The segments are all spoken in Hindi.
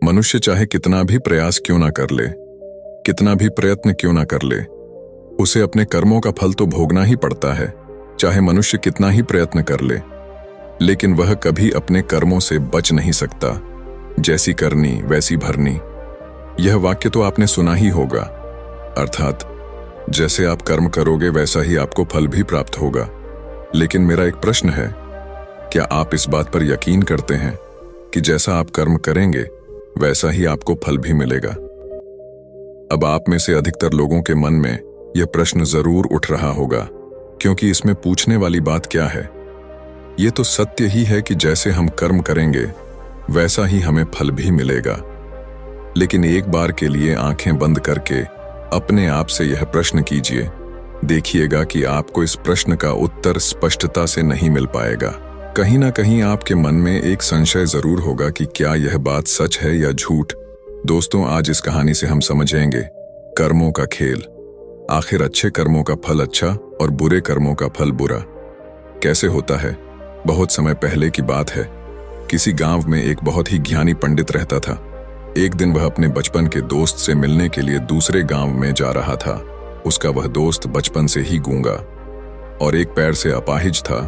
मनुष्य चाहे कितना भी प्रयास क्यों ना कर ले, कितना भी प्रयत्न क्यों ना कर ले, उसे अपने कर्मों का फल तो भोगना ही पड़ता है। चाहे मनुष्य कितना ही प्रयत्न कर ले, लेकिन वह कभी अपने कर्मों से बच नहीं सकता। जैसी करनी वैसी भरनी, यह वाक्य तो आपने सुना ही होगा। अर्थात जैसे आप कर्म करोगे वैसा ही आपको फल भी प्राप्त होगा। लेकिन मेरा एक प्रश्न है, क्या आप इस बात पर यकीन करते हैं कि जैसा आप कर्म करेंगे वैसा ही आपको फल भी मिलेगा? अब आप में से अधिकतर लोगों के मन में यह प्रश्न जरूर उठ रहा होगा, क्योंकि इसमें पूछने वाली बात क्या है? ये तो सत्य ही है कि जैसे हम कर्म करेंगे वैसा ही हमें फल भी मिलेगा। लेकिन एक बार के लिए आंखें बंद करके अपने आप से यह प्रश्न कीजिए, देखिएगा कि आपको इस प्रश्न का उत्तर स्पष्टता से नहीं मिल पाएगा। कहीं ना कहीं आपके मन में एक संशय जरूर होगा कि क्या यह बात सच है या झूठ। दोस्तों, आज इस कहानी से हम समझेंगे कर्मों का खेल। आखिर अच्छे कर्मों का फल अच्छा और बुरे कर्मों का फल बुरा कैसे होता है? बहुत समय पहले की बात है। किसी गांव में एक बहुत ही ज्ञानी पंडित रहता था। एक दिन वह अपने बचपन के दोस्त से मिलने के लिए दूसरे गांव में जा रहा था। उसका वह दोस्त बचपन से ही गूंगा और एक पैर से अपाहिज था।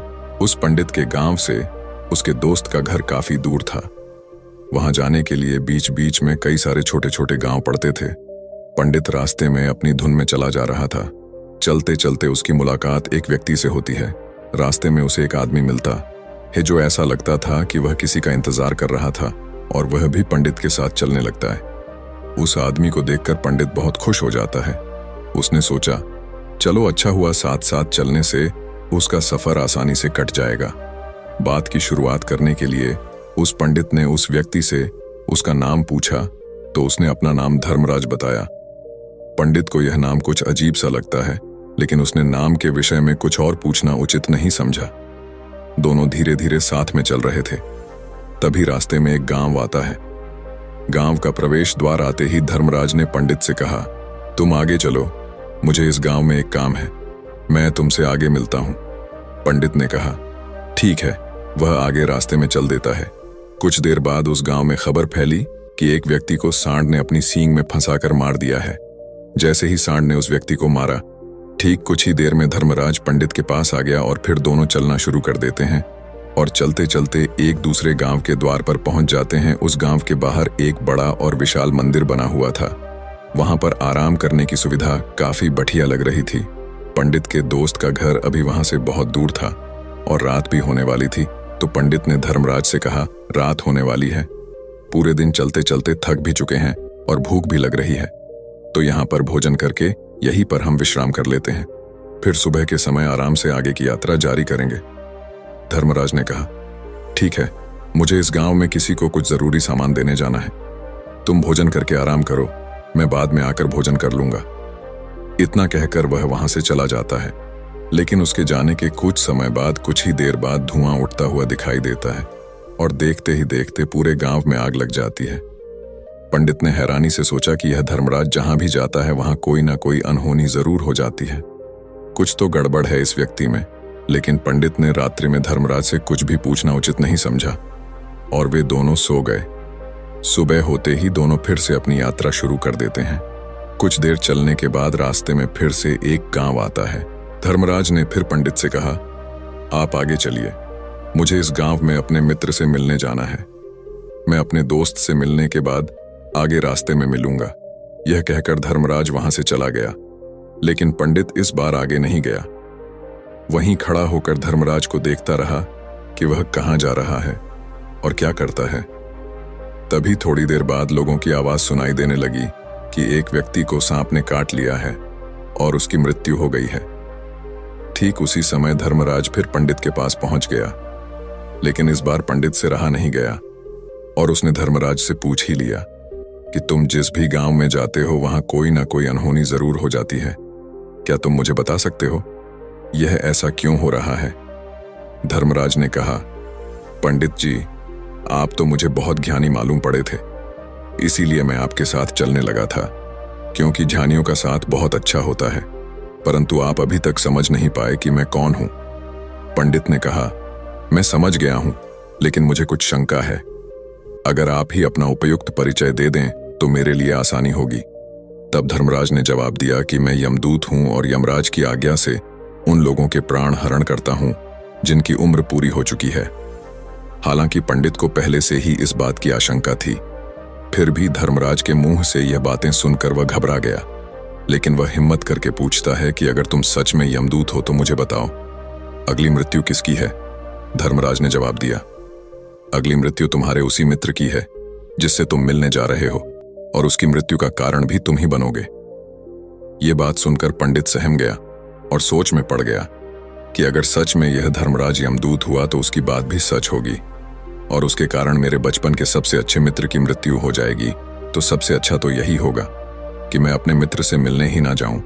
उस पंडित के गांव से उसके दोस्त का घर काफी दूर था। वहां जाने के लिए बीच बीच में कई सारे छोटे छोटे गांव पड़ते थे। पंडित रास्ते में अपनी धुन में चला जा रहा था। चलते चलते उसकी मुलाकात एक व्यक्ति से होती है। रास्ते में उसे एक आदमी मिलता है जो ऐसा लगता था कि वह किसी का इंतजार कर रहा था, और वह भी पंडित के साथ चलने लगता है। उस आदमी को देखकर पंडित बहुत खुश हो जाता है। उसने सोचा, चलो अच्छा हुआ, साथ साथ चलने से उसका सफर आसानी से कट जाएगा। बात की शुरुआत करने के लिए उस पंडित ने उस व्यक्ति से उसका नाम पूछा तो उसने अपना नाम धर्मराज बताया। पंडित को यह नाम कुछ अजीब सा लगता है, लेकिन उसने नाम के विषय में कुछ और पूछना उचित नहीं समझा। दोनों धीरे धीरे साथ में चल रहे थे। तभी रास्ते में एक गांव आता है। गांव का प्रवेश द्वार आते ही धर्मराज ने पंडित से कहा, तुम आगे चलो, मुझे इस गांव में एक काम है, मैं तुमसे आगे मिलता हूं। पंडित ने कहा, ठीक है। वह आगे रास्ते में चल देता है। कुछ देर बाद उस गांव में खबर फैली कि एक व्यक्ति को सांड ने अपनी सींग में फंसाकर मार दिया है। जैसे ही सांड ने उस व्यक्ति को मारा, ठीक कुछ ही देर में धर्मराज पंडित के पास आ गया और फिर दोनों चलना शुरू कर देते हैं और चलते चलते एक दूसरे गांव के द्वार पर पहुंच जाते हैं। उस गांव के बाहर एक बड़ा और विशाल मंदिर बना हुआ था। वहां पर आराम करने की सुविधा काफी बढ़िया लग रही थी। पंडित के दोस्त का घर अभी वहां से बहुत दूर था और रात भी होने वाली थी। तो पंडित ने धर्मराज से कहा, रात होने वाली है, पूरे दिन चलते चलते थक भी चुके हैं और भूख भी लग रही है, तो यहाँ पर भोजन करके यहीं पर हम विश्राम कर लेते हैं, फिर सुबह के समय आराम से आगे की यात्रा जारी करेंगे। धर्मराज ने कहा, ठीक है, मुझे इस गांव में किसी को कुछ जरूरी सामान देने जाना है, तुम भोजन करके आराम करो, मैं बाद में आकर भोजन कर लूंगा। इतना कहकर वह वहां से चला जाता है। लेकिन उसके जाने के कुछ समय बाद, कुछ ही देर बाद धुआं उठता हुआ दिखाई देता है और देखते ही देखते पूरे गांव में आग लग जाती है। पंडित ने हैरानी से सोचा कि यह धर्मराज जहां भी जाता है वहां कोई ना कोई अनहोनी जरूर हो जाती है, कुछ तो गड़बड़ है इस व्यक्ति में। लेकिन पंडित ने रात्रि में धर्मराज से कुछ भी पूछना उचित नहीं समझा और वे दोनों सो गए। सुबह होते ही दोनों फिर से अपनी यात्रा शुरू कर देते हैं। कुछ देर चलने के बाद रास्ते में फिर से एक गांव आता है। धर्मराज ने फिर पंडित से कहा, आप आगे चलिए, मुझे इस गांव में अपने मित्र से मिलने जाना है, मैं अपने दोस्त से मिलने के बाद आगे रास्ते में मिलूंगा। यह कहकर धर्मराज वहां से चला गया। लेकिन पंडित इस बार आगे नहीं गया। वहीं खड़ा होकर धर्मराज को देखता रहा कि वह कहां जा रहा है और क्या करता है। तभी थोड़ी देर बाद लोगों की आवाज सुनाई देने लगी कि एक व्यक्ति को सांप ने काट लिया है और उसकी मृत्यु हो गई है। ठीक उसी समय धर्मराज फिर पंडित के पास पहुंच गया। लेकिन इस बार पंडित से रहा नहीं गया और उसने धर्मराज से पूछ ही लिया कि तुम जिस भी गांव में जाते हो वहां कोई ना कोई अनहोनी जरूर हो जाती है, क्या तुम मुझे बता सकते हो यह ऐसा क्यों हो रहा है? धर्मराज ने कहा, पंडित जी, आप तो मुझे बहुत ज्ञानी मालूम पड़े थे, इसीलिए मैं आपके साथ चलने लगा था, क्योंकि ज्ञानियों का साथ बहुत अच्छा होता है, परंतु आप अभी तक समझ नहीं पाए कि मैं कौन हूं। पंडित ने कहा, मैं समझ गया हूं, लेकिन मुझे कुछ शंका है। अगर आप ही अपना उपयुक्त परिचय दे दें तो मेरे लिए आसानी होगी। तब धर्मराज ने जवाब दिया कि मैं यमदूत हूं और यमराज की आज्ञा से उन लोगों के प्राण हरण करता हूं जिनकी उम्र पूरी हो चुकी है। हालांकि पंडित को पहले से ही इस बात की आशंका थी, फिर भी धर्मराज के मुंह से यह बातें सुनकर वह घबरा गया। लेकिन वह हिम्मत करके पूछता है कि अगर तुम सच में यमदूत हो तो मुझे बताओ, अगली मृत्यु किसकी है? धर्मराज ने जवाब दिया, अगली मृत्यु तुम्हारे उसी मित्र की है जिससे तुम मिलने जा रहे हो, और उसकी मृत्यु का कारण भी तुम ही बनोगे। ये बात सुनकर पंडित सहम गया और सोच में पड़ गया कि अगर सच में यह धर्मराज यमदूत हुआ तो उसकी बात भी सच होगी, और उसके कारण मेरे बचपन के सबसे अच्छे मित्र की मृत्यु हो जाएगी। तो सबसे अच्छा तो यही होगा कि मैं अपने मित्र से मिलने ही ना जाऊं,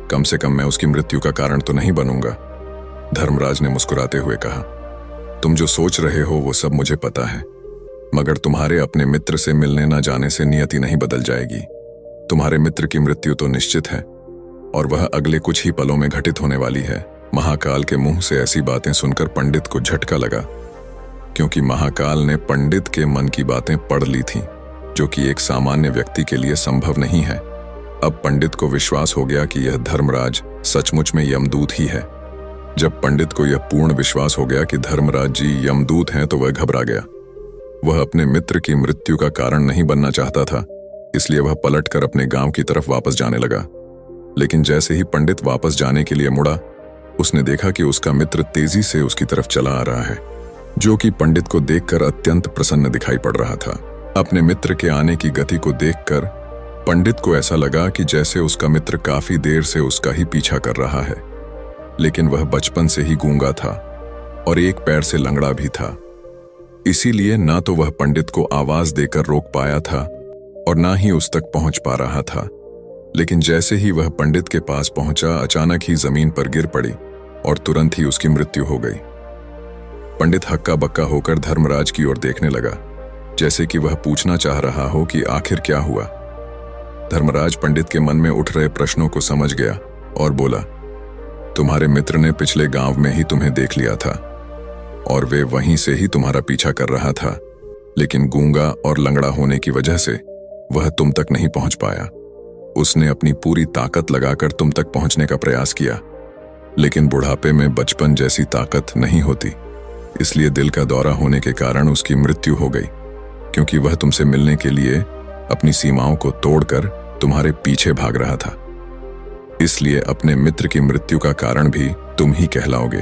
कम से कम मैं उसकी मृत्यु का कारण तो नहीं बनूंगा। धर्मराज ने मुस्कुराते हुए कहा, तुम जो सोच रहे हो वो सब मुझे पता है, मगर तुम्हारे अपने मित्र से मिलने न जाने से नियति नहीं बदल जाएगी। तुम्हारे मित्र की मृत्यु तो निश्चित है, और वह अगले कुछ ही पलों में घटित होने वाली है। महाकाल के मुंह से ऐसी बातें सुनकर पंडित को झटका लगा, क्योंकि महाकाल ने पंडित के मन की बातें पढ़ ली थीं, जो कि एक सामान्य व्यक्ति के लिए संभव नहीं है। अब पंडित को विश्वास हो गया कि यह धर्मराज सचमुच में यमदूत ही है। जब पंडित को यह पूर्ण विश्वास हो गया कि धर्मराज जी यमदूत हैं तो वह घबरा गया। वह अपने मित्र की मृत्यु का कारण नहीं बनना चाहता था, इसलिए वह पलटकर अपने गांव की तरफ वापस जाने लगा। लेकिन जैसे ही पंडित वापस जाने के लिए मुड़ा, उसने देखा कि उसका मित्र तेजी से उसकी तरफ चला आ रहा है, जो कि पंडित को देखकर अत्यंत प्रसन्न दिखाई पड़ रहा था। अपने मित्र के आने की गति को देखकर पंडित को ऐसा लगा कि जैसे उसका मित्र काफी देर से उसका ही पीछा कर रहा है, लेकिन वह बचपन से ही गूंगा था और एक पैर से लंगड़ा भी था। इसीलिए ना तो वह पंडित को आवाज देकर रोक पाया था और ना ही उस तक पहुंच पा रहा था। लेकिन जैसे ही वह पंडित के पास पहुंचा, अचानक ही जमीन पर गिर पड़ी और तुरंत ही उसकी मृत्यु हो गई। पंडित हक्का बक्का होकर धर्मराज की ओर देखने लगा, जैसे कि वह पूछना चाह रहा हो कि आखिर क्या हुआ। धर्मराज पंडित के मन में उठ रहे प्रश्नों को समझ गया और बोला, तुम्हारे मित्र ने पिछले गांव में ही तुम्हें देख लिया था और वे वहीं से ही तुम्हारा पीछा कर रहा था, लेकिन गूंगा और लंगड़ा होने की वजह से वह तुम तक नहीं पहुंच पाया। उसने अपनी पूरी ताकत लगाकर तुम तक पहुंचने का प्रयास किया, लेकिन बुढ़ापे में बचपन जैसी ताकत नहीं होती, इसलिए दिल का दौरा होने के कारण उसकी मृत्यु हो गई, क्योंकि वह तुमसे मिलने के लिए अपनी सीमाओं को तोड़कर तुम्हारे पीछे भाग रहा था। इसलिए अपने मित्र की मृत्यु का कारण भी तुम ही कहलाओगे।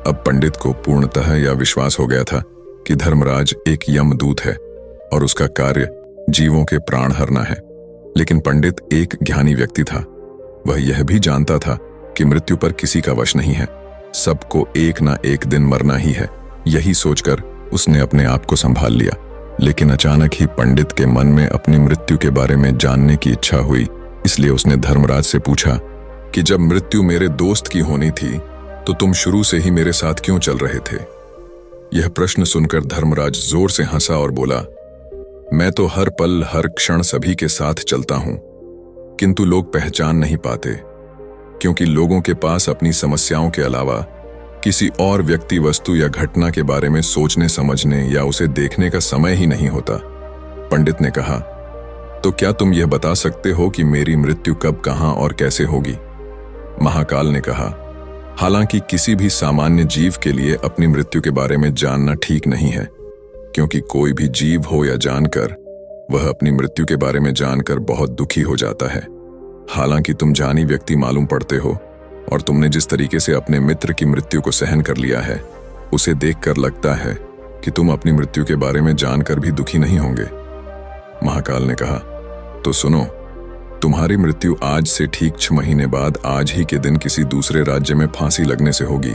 अब पंडित को पूर्णतः यह विश्वास हो गया था कि धर्मराज एक यमदूत है और उसका कार्य जीवों के प्राण हरना है। लेकिन पंडित एक ज्ञानी व्यक्ति था, वह यह भी जानता था कि मृत्यु पर किसी का वश नहीं है, सबको एक ना एक दिन मरना ही है। यही सोचकर उसने अपने आप को संभाल लिया। लेकिन अचानक ही पंडित के मन में अपनी मृत्यु के बारे में जानने की इच्छा हुई, इसलिए उसने धर्मराज से पूछा कि जब मृत्यु मेरे दोस्त की होनी थी तो तुम शुरू से ही मेरे साथ क्यों चल रहे थे? यह प्रश्न सुनकर धर्मराज जोर से हंसा और बोला, मैं तो हर पल हर क्षण सभी के साथ चलता हूं, किंतु लोग पहचान नहीं पाते, क्योंकि लोगों के पास अपनी समस्याओं के अलावा किसी और व्यक्ति, वस्तु या घटना के बारे में सोचने समझने या उसे देखने का समय ही नहीं होता। पंडित ने कहा, तो क्या तुम यह बता सकते हो कि मेरी मृत्यु कब, कहां और कैसे होगी? महाकाल ने कहा, हालांकि किसी भी सामान्य जीव के लिए अपनी मृत्यु के बारे में जानना ठीक नहीं है, क्योंकि कोई भी जीव हो या जानकर, वह अपनी मृत्यु के बारे में जानकर बहुत दुखी हो जाता है। हालांकि तुम जानी व्यक्ति मालूम पड़ते हो, और तुमने जिस तरीके से अपने मित्र की मृत्यु को सहन कर लिया है, उसे देखकर लगता है कि तुम अपनी मृत्यु के बारे में जानकर भी दुखी नहीं होंगे। महाकाल ने कहा, तो सुनो, तुम्हारी मृत्यु आज से ठीक 6 महीने बाद आज ही के दिन किसी दूसरे राज्य में फांसी लगने से होगी,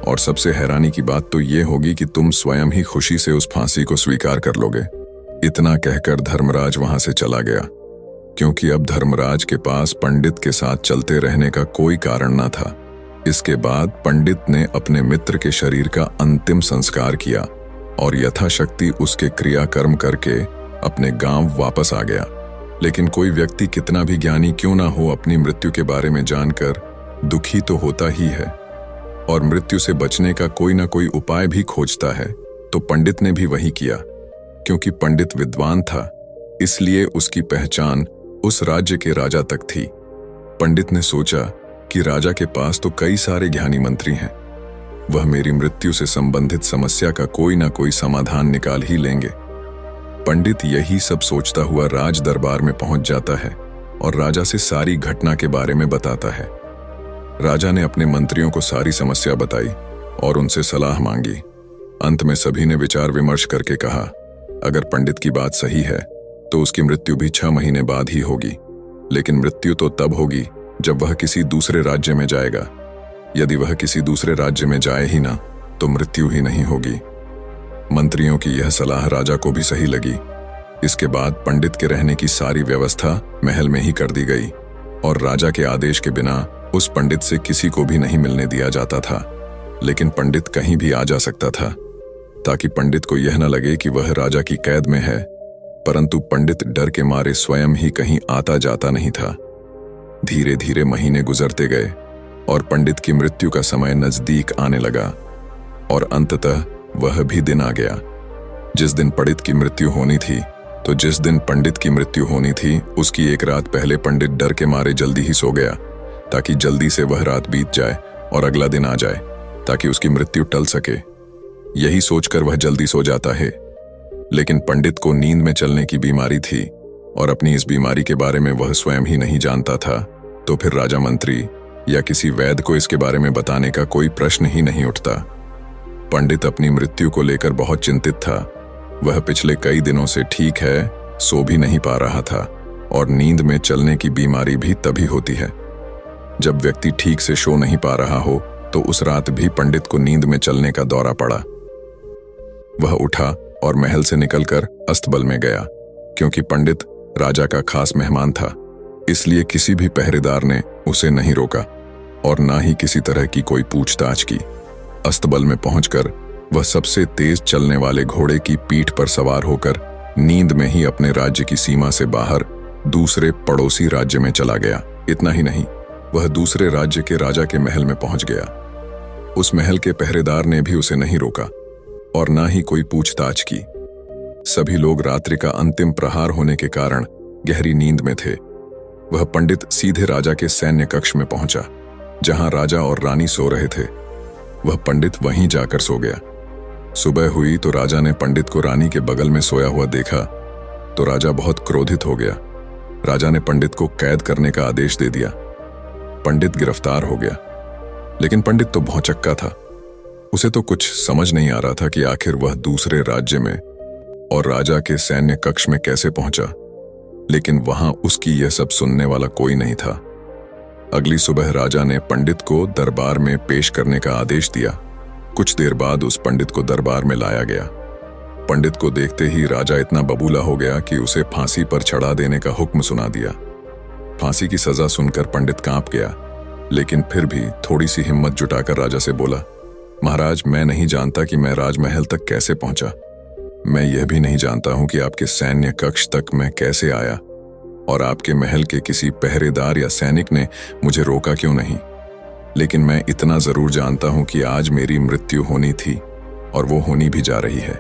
और सबसे हैरानी की बात तो ये होगी कि तुम स्वयं ही खुशी से उस फांसी को स्वीकार कर लोगे। इतना कहकर धर्मराज वहां से चला गया, क्योंकि अब धर्मराज के पास पंडित के साथ चलते रहने का कोई कारण न था। इसके बाद पंडित ने अपने मित्र के शरीर का अंतिम संस्कार किया और यथाशक्ति उसके क्रियाकर्म करके अपने गांव वापस आ गया। लेकिन कोई व्यक्ति कितना भी ज्ञानी क्यों ना हो, अपनी मृत्यु के बारे में जानकर दुखी तो होता ही है, और मृत्यु से बचने का कोई ना कोई उपाय भी खोजता है। तो पंडित ने भी वही किया। क्योंकि पंडित विद्वान था, इसलिए उसकी पहचान उस राज्य के राजा तक थी। पंडित ने सोचा कि राजा के पास तो कई सारे ज्ञानी मंत्री हैं, वह मेरी मृत्यु से संबंधित समस्या का कोई ना कोई समाधान निकाल ही लेंगे। पंडित यही सब सोचता हुआ राज दरबार में पहुंच जाता है और राजा से सारी घटना के बारे में बताता है। राजा ने अपने मंत्रियों को सारी समस्या बताई और उनसे सलाह मांगी। अंत में सभी ने विचार विमर्श करके कहा, अगर पंडित की बात सही है तो उसकी मृत्यु भी 6 महीने बाद ही होगी, लेकिन मृत्यु तो तब होगी जब वह किसी दूसरे राज्य में जाएगा। यदि वह किसी दूसरे राज्य में जाए ही ना तो मृत्यु ही नहीं होगी। मंत्रियों की यह सलाह राजा को भी सही लगी। इसके बाद पंडित के रहने की सारी व्यवस्था महल में ही कर दी गई और राजा के आदेश के बिना उस पंडित से किसी को भी नहीं मिलने दिया जाता था। लेकिन पंडित कहीं भी आ जा सकता था, ताकि पंडित को यह न लगे कि वह राजा की कैद में है। परंतु पंडित डर के मारे स्वयं ही कहीं आता जाता नहीं था। धीरे धीरे महीने गुजरते गए और पंडित की मृत्यु का समय नजदीक आने लगा और अंततः वह भी दिन आ गया जिस दिन पंडित की मृत्यु होनी थी। तो जिस दिन पंडित की मृत्यु होनी थी उसकी एक रात पहले पंडित डर के मारे जल्दी ही सो गया, ताकि जल्दी से वह रात बीत जाए और अगला दिन आ जाए, ताकि उसकी मृत्यु टल सके। यही सोचकर वह जल्दी सो जाता है। लेकिन पंडित को नींद में चलने की बीमारी थी और अपनी इस बीमारी के बारे में वह स्वयं ही नहीं जानता था। तो फिर राजा मंत्री या किसी वैद्य को इसके बारे में बताने का कोई प्रश्न ही नहीं उठता। पंडित अपनी मृत्यु को लेकर बहुत चिंतित था। वह पिछले कई दिनों से ठीक है, सो भी नहीं पा रहा था और नींद में चलने की बीमारी भी तभी होती है जब व्यक्ति ठीक से सो नहीं पा रहा हो। तो उस रात भी पंडित को नींद में चलने का दौरा पड़ा। वह उठा और महल से निकलकर अस्तबल में गया। क्योंकि पंडित राजा का खास मेहमान था, इसलिए किसी भी पहरेदार ने उसे नहीं रोका और ना ही किसी तरह की कोई पूछताछ की। अस्तबल में पहुंचकर वह सबसे तेज चलने वाले घोड़े की पीठ पर सवार होकर नींद में ही अपने राज्य की सीमा से बाहर दूसरे पड़ोसी राज्य में चला गया। इतना ही नहीं, वह दूसरे राज्य के राजा के महल में पहुंच गया। उस महल के पहरेदार ने भी उसे नहीं रोका और ना ही कोई पूछताछ की। सभी लोग रात्रि का अंतिम प्रहार होने के कारण गहरी नींद में थे। वह पंडित सीधे राजा के सैन्य कक्ष में पहुंचा, जहां राजा और रानी सो रहे थे। वह पंडित वहीं जाकर सो गया। सुबह हुई तो राजा ने पंडित को रानी के बगल में सोया हुआ देखा तो राजा बहुत क्रोधित हो गया। राजा ने पंडित को कैद करने का आदेश दे दिया। पंडित गिरफ्तार हो गया, लेकिन पंडित तो भौचक्का था। उसे तो कुछ समझ नहीं आ रहा था कि आखिर वह दूसरे राज्य में और राजा के सैन्य कक्ष में कैसे पहुंचा। लेकिन वहां उसकी यह सब सुनने वाला कोई नहीं था। अगली सुबह राजा ने पंडित को दरबार में पेश करने का आदेश दिया। कुछ देर बाद उस पंडित को दरबार में लाया गया। पंडित को देखते ही राजा इतना बबूला हो गया कि उसे फांसी पर चढ़ा देने का हुक्म सुना दिया। फांसी की सजा सुनकर पंडित कांप गया, लेकिन फिर भी थोड़ी सी हिम्मत जुटाकर राजा से बोला, महाराज, मैं नहीं जानता कि मैं राजमहल तक कैसे पहुंचा। मैं यह भी नहीं जानता हूं कि आपके सैन्य कक्ष तक मैं कैसे आया और आपके महल के किसी पहरेदार या सैनिक ने मुझे रोका क्यों नहीं। लेकिन मैं इतना जरूर जानता हूं कि आज मेरी मृत्यु होनी थी और वो होनी भी जा रही है।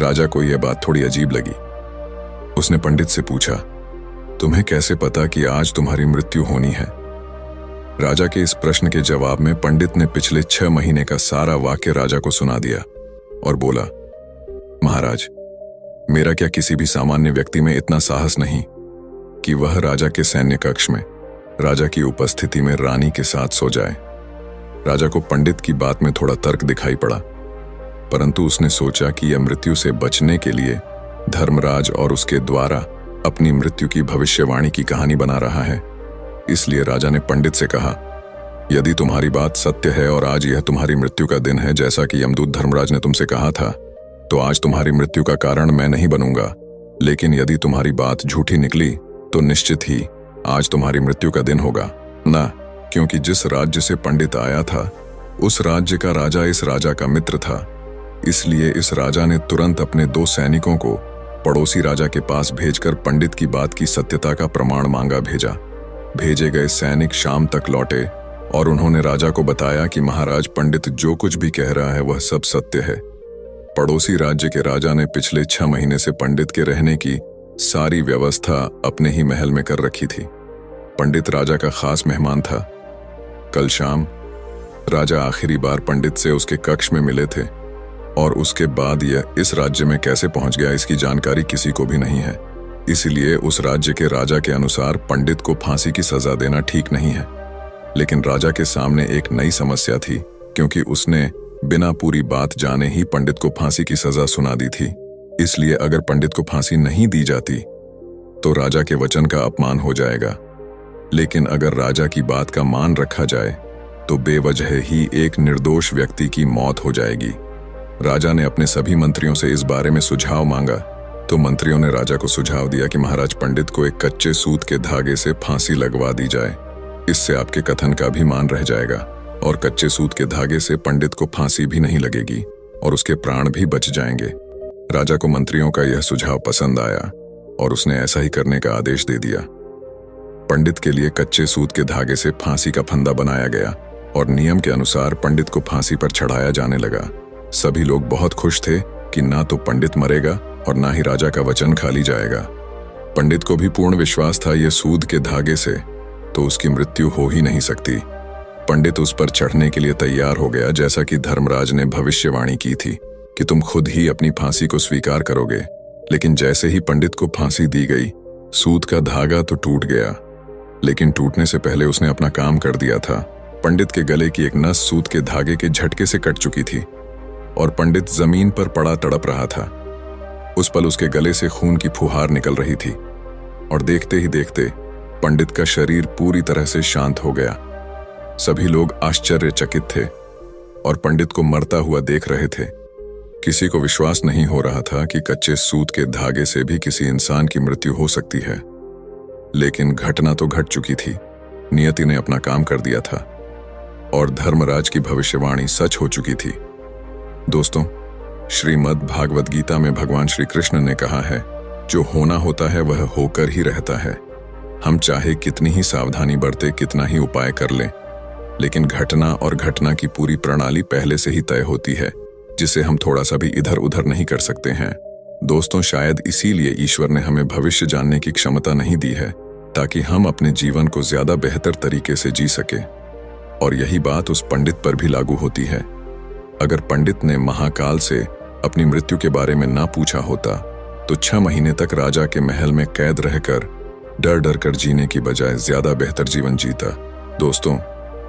राजा को यह बात थोड़ी अजीब लगी। उसने पंडित से पूछा, तुम्हें कैसे पता कि आज तुम्हारी मृत्यु होनी है? राजा के इस प्रश्न के जवाब में पंडित ने पिछले 6 महीने का सारा वाक्य राजा को सुना दिया और बोला, महाराज, मेरा क्या किसी भी सामान्य व्यक्ति में इतना साहस नहीं कि वह राजा के सैन्य कक्ष में राजा की उपस्थिति में रानी के साथ सो जाए। राजा को पंडित की बात में थोड़ा तर्क दिखाई पड़ा, परंतु उसने सोचा कि यह मृत्यु से बचने के लिए धर्मराज और उसके द्वारा अपनी मृत्यु की भविष्यवाणी की कहानी बना रहा है। इसलिए राजा ने पंडित से कहा, यदि तुम्हारी बात सत्य है और आज यह तुम्हारी मृत्यु का दिन है जैसा कि यमदूत धर्मराज ने तुमसे कहा था, तो आज तुम्हारी मृत्यु का कारण मैं नहीं बनूंगा। लेकिन यदि तुम्हारी बात झूठी निकली तो निश्चित ही आज तुम्हारी मृत्यु का दिन होगा ना, क्योंकि जिस राज्य से पंडित आया था उस राज्य का राजा इस राजा का मित्र था। इसलिए इस राजा ने तुरंत अपने 2 सैनिकों को पड़ोसी राजा के पास भेजकर पंडित की बात की सत्यता का प्रमाण मांगा भेजा। भेजे गए सैनिक शाम तक लौटे और उन्होंने राजा को बताया कि महाराज, पंडित जो कुछ भी कह रहा है वह सब सत्य है। पड़ोसी राज्य के राजा ने पिछले 6 महीने से पंडित के रहने की सारी व्यवस्था अपने ही महल में कर रखी थी। पंडित राजा का खास मेहमान था। कल शाम राजा आखिरी बार पंडित से उसके कक्ष में मिले थे और उसके बाद यह इस राज्य में कैसे पहुंच गया इसकी जानकारी किसी को भी नहीं है। इसलिए उस राज्य के राजा के अनुसार पंडित को फांसी की सजा देना ठीक नहीं है। लेकिन राजा के सामने एक नई समस्या थी, क्योंकि उसने बिना पूरी बात जाने ही पंडित को फांसी की सजा सुना दी थी। इसलिए अगर पंडित को फांसी नहीं दी जाती तो राजा के वचन का अपमान हो जाएगा। लेकिन अगर राजा की बात का मान रखा जाए तो बेवजह ही एक निर्दोष व्यक्ति की मौत हो जाएगी। राजा ने अपने सभी मंत्रियों से इस बारे में सुझाव मांगा तो मंत्रियों ने राजा को सुझाव दिया कि महाराज, पंडित को एक कच्चे सूत के धागे से फांसी लगवा दी जाए। इससे आपके कथन का भी मान रह जाएगा और कच्चे सूत के धागे से पंडित को फांसी भी नहीं लगेगी और उसके प्राण भी बच जाएंगे। राजा को मंत्रियों का यह सुझाव पसंद आया और उसने ऐसा ही करने का आदेश दे दिया। पंडित के लिए कच्चे सूत के धागे से फांसी का फंदा बनाया गया और नियम के अनुसार पंडित को फांसी पर चढ़ाया जाने लगा। सभी लोग बहुत खुश थे कि ना तो पंडित मरेगा और ना ही राजा का वचन खाली जाएगा। पंडित को भी पूर्ण विश्वास था यह सूद के धागे से तो उसकी मृत्यु हो ही नहीं सकती। पंडित उस पर चढ़ने के लिए तैयार हो गया, जैसा कि धर्मराज ने भविष्यवाणी की थी कि तुम खुद ही अपनी फांसी को स्वीकार करोगे। लेकिन जैसे ही पंडित को फांसी दी गई, सूत का धागा तो टूट गया, लेकिन टूटने से पहले उसने अपना काम कर दिया था। पंडित के गले की एक नस सूत के धागे के झटके से कट चुकी थी और पंडित जमीन पर पड़ा तड़प रहा था। उस पल उसके गले से खून की फुहार निकल रही थी और देखते ही देखते पंडित का शरीर पूरी तरह से शांत हो गया। सभी लोग आश्चर्यचकित थे और पंडित को मरता हुआ देख रहे थे। किसी को विश्वास नहीं हो रहा था कि कच्चे सूत के धागे से भी किसी इंसान की मृत्यु हो सकती है। लेकिन घटना तो घट चुकी थी। नियति ने अपना काम कर दिया था और धर्मराज की भविष्यवाणी सच हो चुकी थी। दोस्तों, श्रीमद् भागवत गीता में भगवान श्री कृष्ण ने कहा है, जो होना होता है वह होकर ही रहता है। हम चाहे कितनी ही सावधानी बरते, कितना ही उपाय कर लें, लेकिन घटना और घटना की पूरी प्रणाली पहले से ही तय होती है, जिसे हम थोड़ा सा भी इधर उधर नहीं कर सकते हैं। दोस्तों, शायद इसीलिए ईश्वर ने हमें भविष्य जानने की क्षमता नहीं दी है, ताकि हम अपने जीवन को ज्यादा बेहतर तरीके से जी सके। और यही बात उस पंडित पर भी लागू होती है। अगर पंडित ने महाकाल से अपनी मृत्यु के बारे में ना पूछा होता तो 6 महीने तक राजा के महल में कैद रहकर डर डर कर जीने की बजाय ज्यादा बेहतर जीवन जीता। दोस्तों,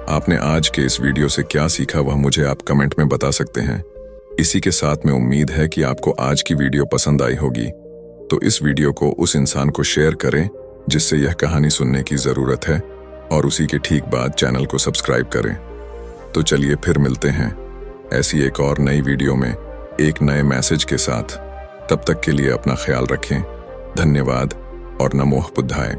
आपने आज के इस वीडियो से क्या सीखा वह मुझे आप कमेंट में बता सकते हैं। इसी के साथ में उम्मीद है कि आपको आज की वीडियो पसंद आई होगी, तो इस वीडियो को उस इंसान को शेयर करें जिससे यह कहानी सुनने की जरूरत है और उसी के ठीक बाद चैनल को सब्सक्राइब करें। तो चलिए फिर मिलते हैं ऐसी एक और नई वीडियो में एक नए मैसेज के साथ। तब तक के लिए अपना ख्याल रखें। धन्यवाद और नमो बुद्धाय।